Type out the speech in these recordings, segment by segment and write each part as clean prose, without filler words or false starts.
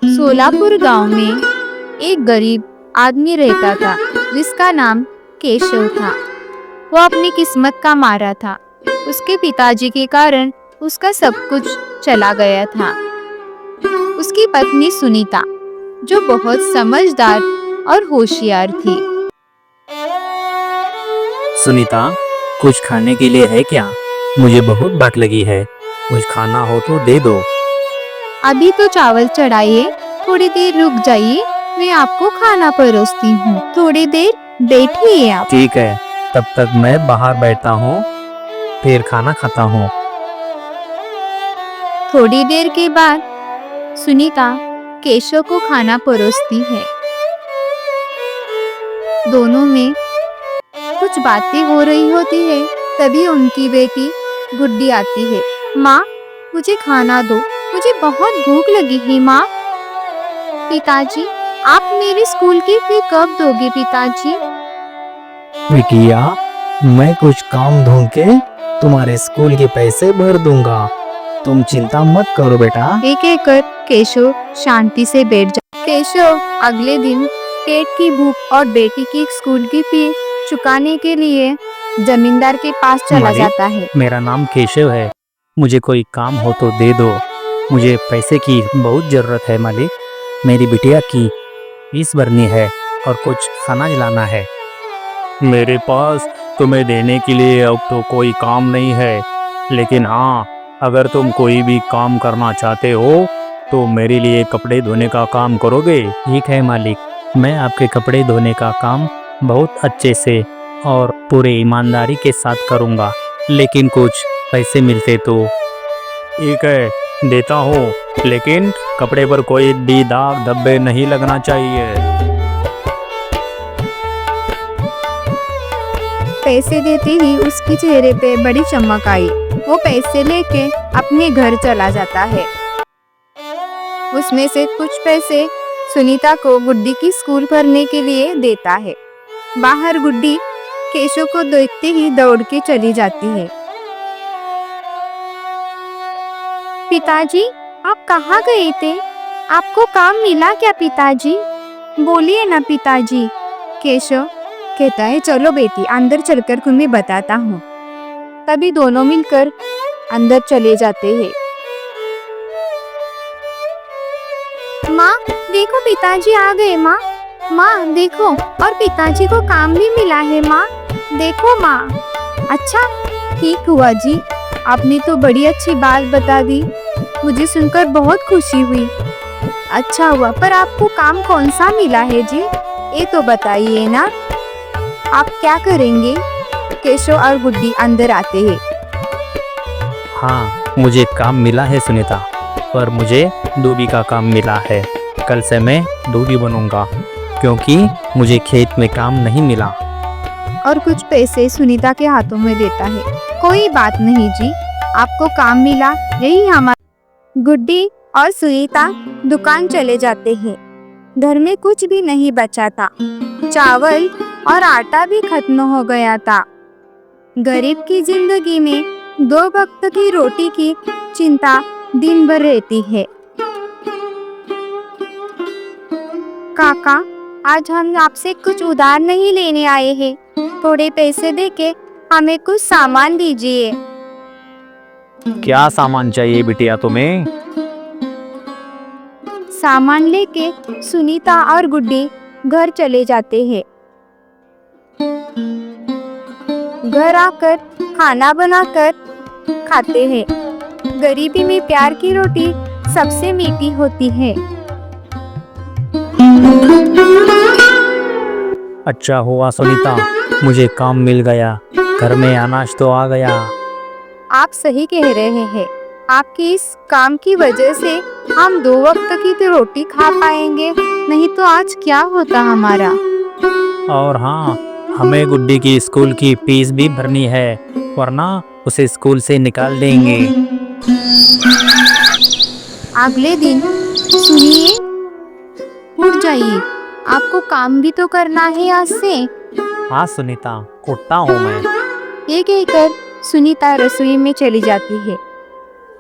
सोलापुर गांव में एक गरीब आदमी रहता था जिसका नाम केशव था। वो अपनी किस्मत का मारा था। उसके पिताजी के कारण उसका सब कुछ चला गया था। उसकी पत्नी सुनीता जो बहुत समझदार और होशियार थी। सुनीता, कुछ खाने के लिए है क्या? मुझे बहुत भूख लगी है। कुछ खाना हो तो दे दो। अभी तो चावल चढ़ाइए, थोड़ी देर रुक जाइए, मैं आपको खाना परोसती हूँ। थोड़ी देर बैठिए आप। ठीक है, तब तक मैं बाहर बैठता हूँ, फिर खाना खाता हूँ। थोड़ी देर के बाद सुनीता केशव को खाना परोसती है। दोनों में कुछ बातें हो रही होती है। तभी उनकी बेटी गुड्डी आती है। माँ, मुझे खाना दो, मुझे बहुत भूख लगी है माँ। पिताजी, आप मेरे स्कूल की फी कब दोगे पिताजी? बिटिया, मैं कुछ काम ढूंढ के तुम्हारे स्कूल के पैसे भर दूंगा। तुम चिंता मत करो बेटा। एक एक कर केशव शांति से बैठ जा। केशव अगले दिन पेट की भूख और बेटी की स्कूल की फी चुकाने के लिए जमींदार के पास चला मालिक, जाता है। मेरा नाम केशव है। मुझे कोई काम हो तो दे दो। मुझे पैसे की बहुत जरूरत है मालिक। मेरी बिटिया की फीस भरनी है और कुछ खाना लाना है। मेरे पास तुम्हें देने के लिए अब तो कोई काम नहीं है, लेकिन हाँ, अगर तुम कोई भी काम करना चाहते हो तो मेरे लिए कपड़े धोने का काम करोगे? ठीक है मालिक, मैं आपके कपड़े धोने का काम बहुत अच्छे से और पूरे ईमानदारी के साथ करूँगा, लेकिन कुछ पैसे मिलते तो। ठीक है, देता हूँ, लेकिन कपड़े पर कोई भी दाग धब्बे नहीं लगना चाहिए। पैसे देते ही उसके चेहरे पे बड़ी चमक आई। वो पैसे लेके अपने घर चला जाता है। उसमें से कुछ पैसे सुनीता को गुड्डी की स्कूल भरने के लिए देता है। बाहर गुड्डी केशव को देखते ही दौड़ के चली जाती है। पिताजी, आप कहाँ गए थे? आपको काम मिला क्या पिताजी? बोलिए ना पिताजी। केशव कहता है, चलो बेटी, अंदर चलकर तुम्हें बताता हूँ। तभी दोनों मिलकर अंदर चले जाते हैं। माँ देखो, पिताजी आ गए। माँ, माँ देखो, और पिताजी को काम भी मिला है। माँ देखो माँ। अच्छा, ठीक हुआ जी, आपने तो बड़ी अच्छी बात बता दी। मुझे सुनकर बहुत खुशी हुई। अच्छा हुआ, पर आपको काम कौन सा मिला है जी? ये तो बताइए ना। आप क्या करेंगे? केशव और गुड्डी अंदर आते हैं। हाँ, मुझे काम मिला है सुनीता, पर मुझे धोबी का काम मिला है। कल से मैं धोबी बनूंगा, क्योंकि मुझे खेत में काम नहीं मिला। और कुछ पैसे सुनीता के हाथों में देता है। कोई बात नहीं जी, आपको काम मिला, यही हमारा। गुड्डी और सुनीता दुकान चले जाते हैं। घर में कुछ भी नहीं बचा था। चावल और आटा भी खत्म हो गया था। गरीब की जिंदगी में दो वक्त की रोटी की चिंता दिन भर रहती है। काका, आज हम आपसे कुछ उधार नहीं लेने आए हैं। थोड़े पैसे देके हमें कुछ सामान दीजिए। क्या सामान चाहिए बिटिया तुम्हें? सामान लेके सुनीता और गुड्डी घर चले जाते हैं। घर आकर खाना बनाकर खाते हैं। गरीबी में प्यार की रोटी सबसे मीठी होती है। अच्छा हुआ सुनीता, मुझे काम मिल गया, घर में अनाज तो आ गया। आप सही कह रहे हैं। आपकी इस काम की वजह से हम दो वक्त की तो रोटी खा पाएंगे, नहीं तो आज क्या होता हमारा। और हाँ, हमें गुड्डी की स्कूल की फीस भी भरनी है, वरना उसे स्कूल से निकाल देंगे। अगले दिन, सुनिए, उठ जाइए, आपको काम भी तो करना है आज से। हाँ सुनीता, उठता हूँ मैं। ये कहकर सुनीता रसोई में चली जाती है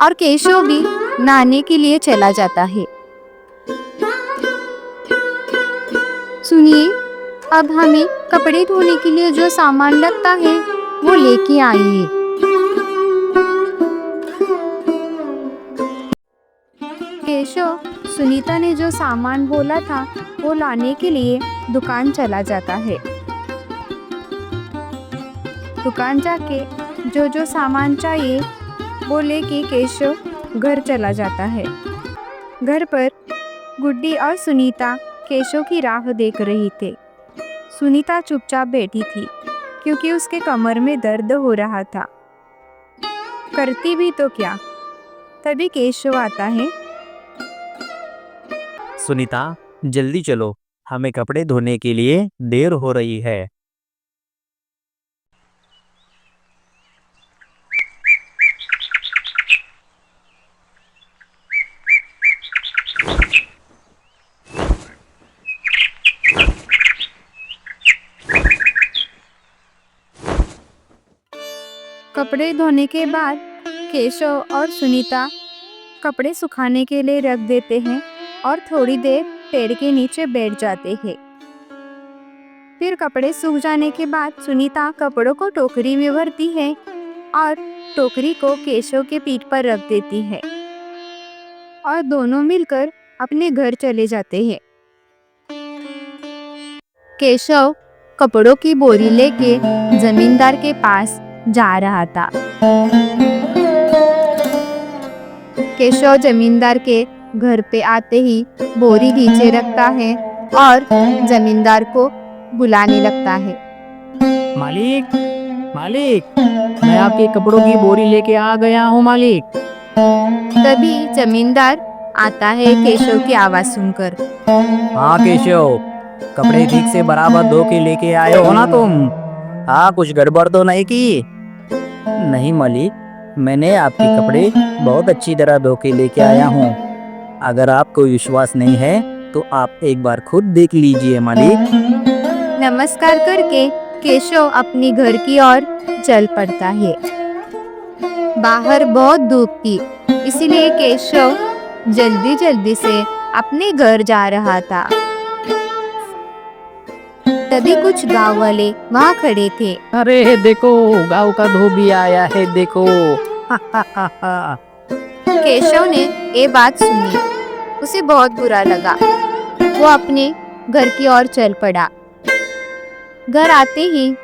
और केशव भी नहाने के लिए चला जाता है। सुनिए, अब हमें कपड़े धोने के लिए जो सामान लगता है वो लेके आइए। केशव सुनीता ने जो सामान बोला था वो लाने के लिए दुकान चला जाता है। दुकान जाके जो जो सामान चाहिए वो लेके केशव घर चला जाता है। घर पर गुड्डी और सुनीता केशव की राह देख रही थे। सुनीता चुपचाप बैठी थी क्योंकि उसके कमर में दर्द हो रहा था। करती भी तो क्या। तभी केशव आता है। सुनीता, जल्दी चलो, हमें कपड़े धोने के लिए देर हो रही है। कपड़े धोने के बाद केशव और सुनीता कपड़े सुखाने के लिए रख देते हैं और थोड़ी देर पेड़ के नीचे बैठ जाते हैं। फिर कपड़े सूख जाने के बाद सुनीता कपड़ों को टोकरी में भरती है और टोकरी को केशव के पीठ पर रख देती है और दोनों मिलकर अपने घर चले जाते हैं। केशव कपड़ों की बोरी लेके जमींदार के पास जा रहा था। केशव जमींदार के घर पे आते ही बोरी नीचे रखता है और जमींदार को बुलाने लगता है। मालिक, मालिक, मैं आपके कपड़ों की बोरी लेके आ गया हूँ मालिक। तभी जमींदार आता है केशव की आवाज सुनकर। हाँ केशव, कपड़े ठीक से बराबर धो के लेके आए हो ना तुम? हाँ, कुछ गड़बड़ तो नहीं की? नहीं मालिक, मैंने आपके कपड़े बहुत अच्छी तरह धो के लेके आया हूँ। अगर आपको विश्वास नहीं है तो आप एक बार खुद देख लीजिए मालिक। नमस्कार करके केशव अपनी घर की ओर चल पड़ता है। बाहर बहुत धूप थी, इसलिए केशव जल्दी जल्दी से अपने घर जा रहा था। तभी कुछ गांव वाले वहाँ खड़े थे। अरे देखो, गाँव का धोबी आया है देखो। केशव ने ये बात सुनी, उसे बहुत बुरा लगा। वो अपने घर की ओर चल पड़ा। घर आते ही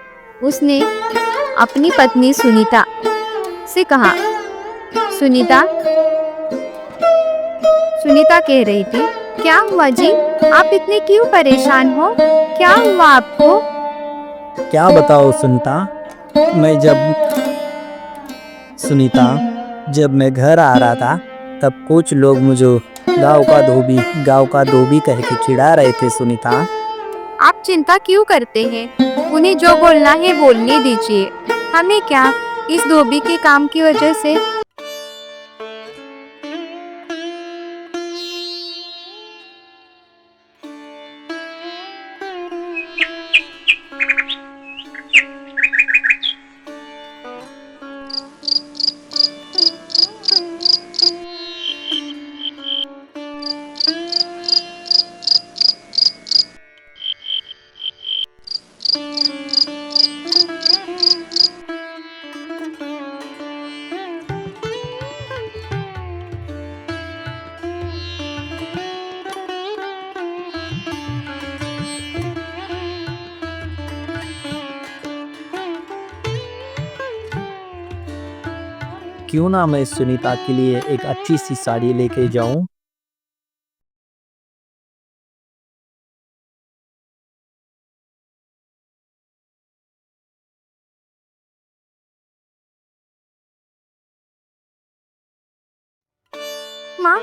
उसने अपनी पत्नी सुनीता से कहा। सुनीता कह रही थी, क्या हुआ जी, आप इतने क्यों परेशान हो? क्या हुआ आपको? क्या बताओ सुनीता, जब मैं घर आ रहा था तब कुछ लोग मुझे गाँव का धोबी कह के चिढ़ा रहे थे। सुनीता, आप चिंता क्यों करते हैं? उन्हें जो बोलना है बोलने दीजिए। हमें क्या इस धोबी के काम की वजह से? क्यों ना मैं सुनीता के लिए एक अच्छी सी साड़ी लेके जाऊं? माँ,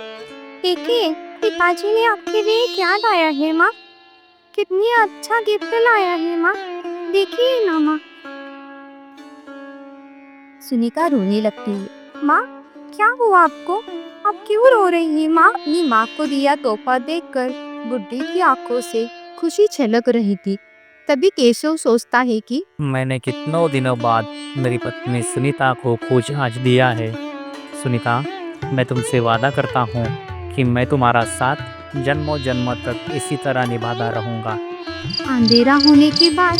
देखिए पिताजी ने आपके लिए क्या लाया है माँ। कितनी अच्छा गिफ्ट लाया है माँ, देखिए ना माँ। सुनीता रोने लगती है। माँ, क्या हुआ आपको? आप क्यों रो रही हैं माँ? अपनी माँ को दिया तोहफा देखकर गुड्डी की आंखों से खुशी छलक रही थी। तभी केशव सोचता है कि मैंने कितनों दिनों बाद मेरी पत्नी सुनीता को खोज आज दिया है। सुनीता, मैं तुमसे वादा करता हूँ कि मैं तुम्हारा साथ जन्मों जन्मों तक इसी तरह निभाता रहूँगा। अंधेरा होने के बाद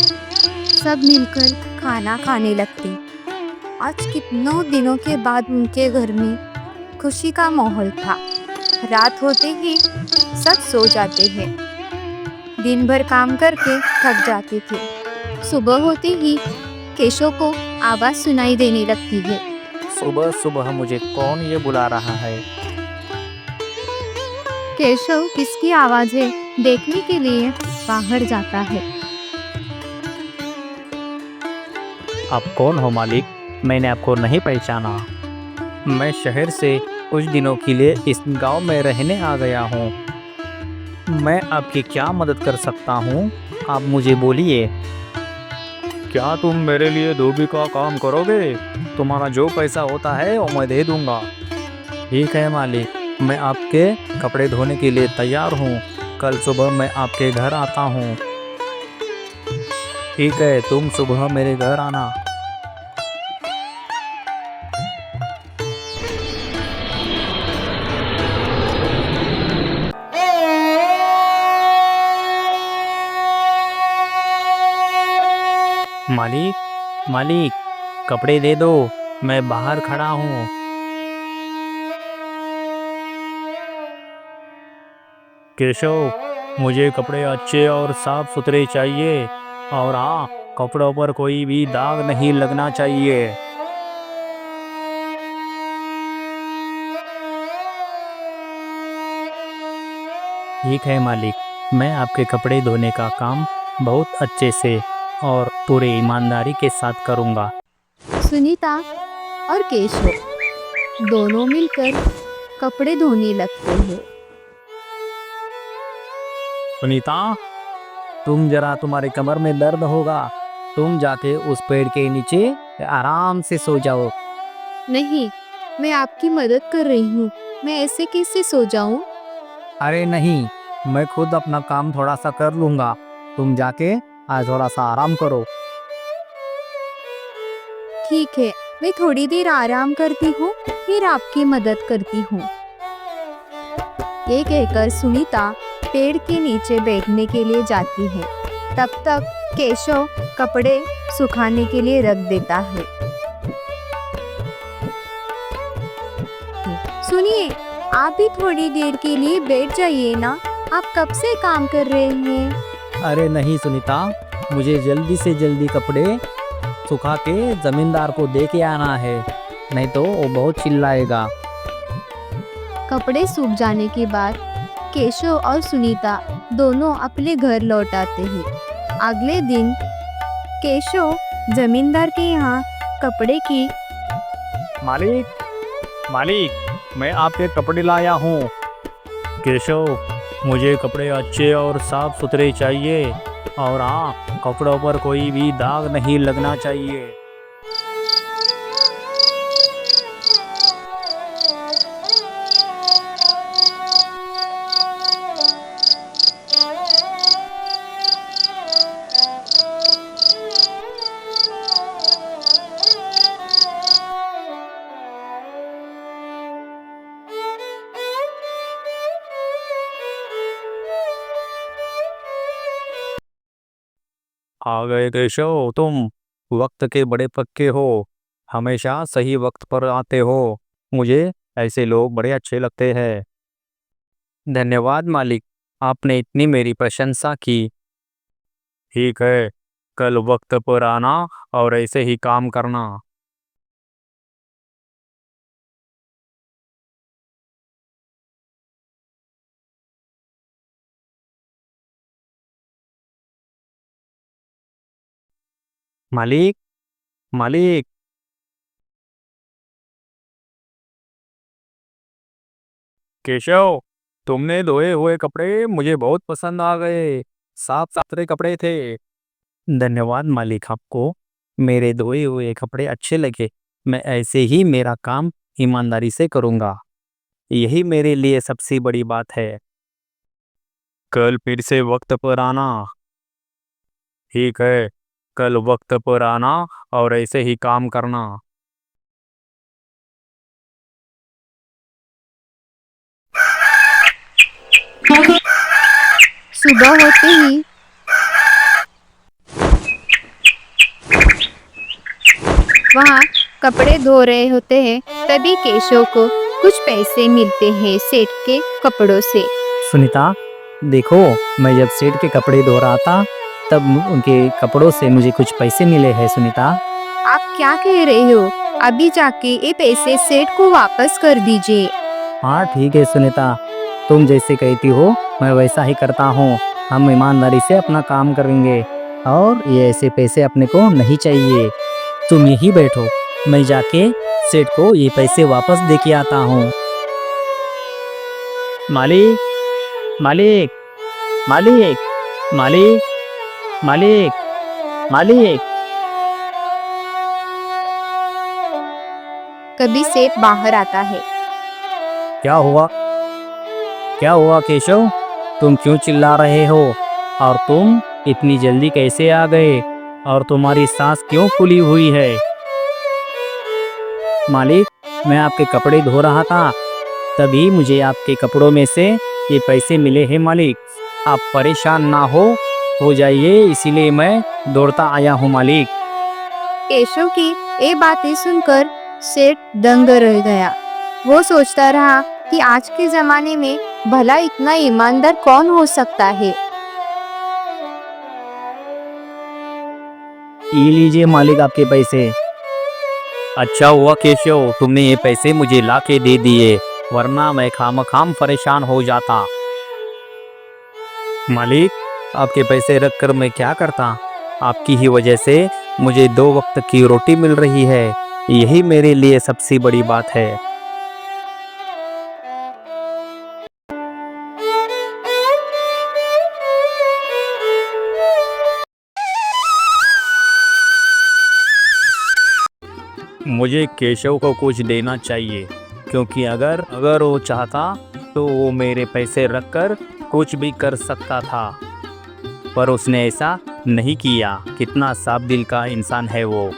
सब मिलकर खाना खाने लगते। आज कितनों दिनों के बाद उनके घर में खुशी का माहौल था। रात होते ही सब सो जाते हैं। दिन भर काम करके थक जाते थे। सुबह होते ही केशव को आवाज सुनाई देने लगती है। सुबह सुबह मुझे कौन ये बुला रहा है? केशव किसकी आवाज है देखने के लिए बाहर जाता है। आप कौन हो मालिक? मैंने आपको नहीं पहचाना। मैं शहर से कुछ दिनों के लिए इस गांव में रहने आ गया हूँ। मैं आपकी क्या मदद कर सकता हूँ? आप मुझे बोलिए। क्या तुम मेरे लिए धोबी का काम करोगे? तुम्हारा जो पैसा होता है वो मैं दे दूंगा। ठीक है मालिक, मैं आपके कपड़े धोने के लिए तैयार हूँ। कल सुबह मैं आपके घर आता हूँ। ठीक है, तुम सुबह मेरे घर आना। मालिक, मालिक, कपड़े दे दो, मैं बाहर खड़ा हूँ। केशव, मुझे कपड़े अच्छे और साफ सुथरे चाहिए, और हाँ, कपड़ों पर कोई भी दाग नहीं लगना चाहिए। ठीक है मालिक, मैं आपके कपड़े धोने का काम बहुत अच्छे से और पूरी ईमानदारी के साथ करूँगा। सुनीता और केशव दोनों मिलकर कपड़े धोने लगते हैं। सुनीता, तुम्हारे कमर में दर्द होगा, तुम जाके उस पेड़ के नीचे आराम से सो जाओ। नहीं, मैं आपकी मदद कर रही हूँ, मैं ऐसे कैसे सो जाऊं? अरे नहीं, मैं खुद अपना काम थोड़ा सा कर लूँगा। तुम जाके आज थोड़ा सा आराम करो। ठीक है, मैं थोड़ी देर आराम करती हूँ, फिर आपकी मदद करती हूँ। ये कहकर सुनीता पेड़ के नीचे बैठने के लिए जाती है। तब तक केशव कपड़े सुखाने के लिए रख देता है। सुनिए, आप भी थोड़ी देर के लिए बैठ जाइए ना, आप कब से काम कर रहे हैं? अरे नहीं सुनीता, मुझे जल्दी से जल्दी कपड़े सुखा के जमींदार को दे के आना है, नहीं तो वो बहुत चिल्लाएगा। कपड़े सूख जाने के बाद केशव और सुनीता दोनों अपने घर लौट आते हैं। अगले दिन केशव जमींदार के यहाँ कपड़े की मालिक, मालिक, मैं आपके कपड़े लाया हूँ। केशव, मुझे कपड़े अच्छे और साफ सुथरे चाहिए, और हाँ, कपड़ों पर कोई भी दाग नहीं लगना चाहिए। आ गए केशव, तुम वक्त के बड़े पक्के हो, हमेशा सही वक्त पर आते हो। मुझे ऐसे लोग बड़े अच्छे लगते हैं। धन्यवाद मालिक, आपने इतनी मेरी प्रशंसा की। ठीक है, कल वक्त पर आना और ऐसे ही काम करना। मालिक, मालिक, केशव, तुमने धोए हुए कपड़े मुझे बहुत पसंद आ गए। साफ सुथरे कपड़े थे। धन्यवाद मालिक, आपको मेरे धोए हुए कपड़े अच्छे लगे। मैं ऐसे ही मेरा काम ईमानदारी से करूँगा। यही मेरे लिए सबसे बड़ी बात है। कल फिर से वक्त पर आना। ठीक है, कल वक्त पर आना और ऐसे ही काम करना। सुबह होते ही वहाँ कपड़े धो रहे होते हैं, तभी केशव को कुछ पैसे मिलते हैं सेठ के कपड़ों से। सुनीता, देखो, मैं जब सेठ के कपड़े धो रहा था तब उनके कपड़ों से मुझे कुछ पैसे मिले हैं सुनीता। आप क्या कह रहे हो? अभी जाके ये पैसे सेठ को वापस कर दीजिए। हाँ ठीक है सुनीता, तुम जैसे कहती हो मैं वैसा ही करता हूँ। हम ईमानदारी से अपना काम करेंगे और ये ऐसे पैसे अपने को नहीं चाहिए। तुम यहीं बैठो, मैं जाके सेठ को ये पैसे वापस दे के आता हूँ। मालिक, मालिक, मालिक, मालिक, मालिक, मालिक। कभी सेठ बाहर आता है। क्या हुआ? क्या हुआ केशव? तुम क्यों चिल्ला रहे हो? और तुम इतनी जल्दी कैसे आ गए? और तुम्हारी सांस क्यों फूली हुई है? मालिक, मैं आपके कपड़े धो रहा था, तभी मुझे आपके कपड़ों में से ये पैसे मिले हैं मालिक। आप परेशान ना हो जाइए, इसीलिए मैं दौड़ता आया हूँ मालिक। केशव की ये बातें सुनकर सेठ दंग रह गया। वो सोचता रहा कि आज के जमाने में भला इतना ईमानदार कौन हो सकता है। ये लीजिए मालिक आपके पैसे। अच्छा हुआ केशव, तुमने ये पैसे मुझे ला के दे दिए, वरना मैं खामखाम परेशान हो जाता। मालिक, आपके पैसे रख कर मैं क्या करता? आपकी ही वजह से मुझे 2 वक्त की रोटी मिल रही है, यही मेरे लिए सबसे बड़ी बात है। मुझे केशव को कुछ देना चाहिए, क्योंकि अगर वो चाहता तो वो मेरे पैसे रखकर कुछ भी कर सकता था, पर उसने ऐसा नहीं किया। कितना साफ दिल का इंसान है वो।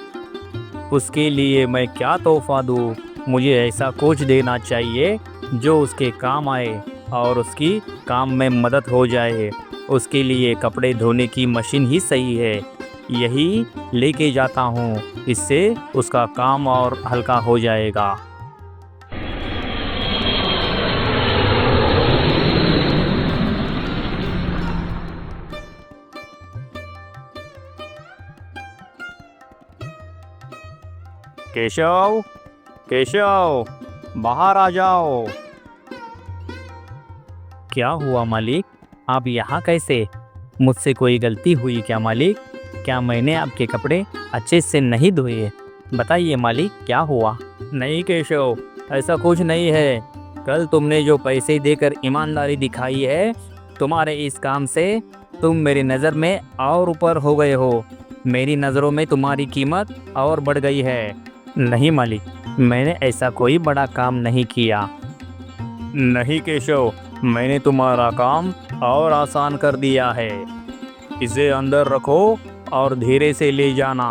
उसके लिए मैं क्या तोहफा दूँ? मुझे ऐसा कुछ देना चाहिए जो उसके काम आए और उसकी काम में मदद हो जाए। उसके लिए कपड़े धोने की मशीन ही सही है, यही लेके जाता हूँ, इससे उसका काम और हल्का हो जाएगा। केशव, केशव, बाहर आ जाओ। क्या हुआ मालिक? आप यहाँ कैसे? मुझसे कोई गलती हुई क्या मालिक? क्या मैंने आपके कपड़े अच्छे से नहीं धोए? बताइए मालिक, क्या हुआ? नहीं केशव, ऐसा कुछ नहीं है। कल तुमने जो पैसे देकर ईमानदारी दिखाई है, तुम्हारे इस काम से तुम मेरी नज़र में और ऊपर हो गए हो। मेरी नज़रों में तुम्हारी कीमत और बढ़ गई है। नहीं मालिक, मैंने ऐसा कोई बड़ा काम नहीं किया। नहीं केशव, मैंने तुम्हारा काम और आसान कर दिया है। इसे अंदर रखो और धीरे से ले जाना।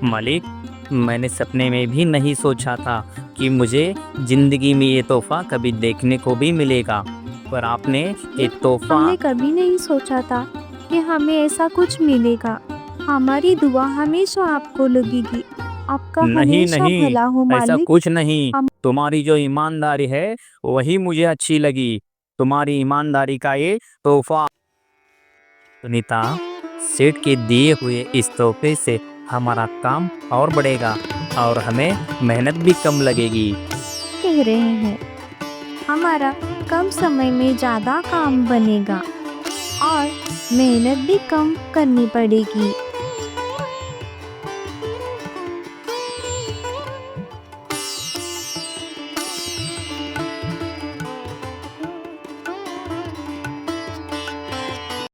मालिक, मैंने सपने में भी नहीं सोचा था कि मुझे ज़िंदगी में ये तोहफ़ा कभी देखने को भी मिलेगा, पर आपने ये तोहफ़ा। हमने कभी नहीं सोचा था कि हमें ऐसा कुछ मिलेगा। हमारी दुआ हमेशा आपको लगेगी। आपका नहीं हमेशा नहीं, भला हो ऐसा मालिक। कुछ नहीं। तुम्हारी जो ईमानदारी है वही मुझे अच्छी लगी। तुम्हारी ईमानदारी का ये तोहफा। सुनीता, सेठ के दिए हुए इस तोहफे से हमारा काम और बढ़ेगा और हमें मेहनत भी कम लगेगी। कह रहे हैं हमारा कम समय में ज़्यादा काम बनेगा और मेहनत भी कम करनी पड़ेगी।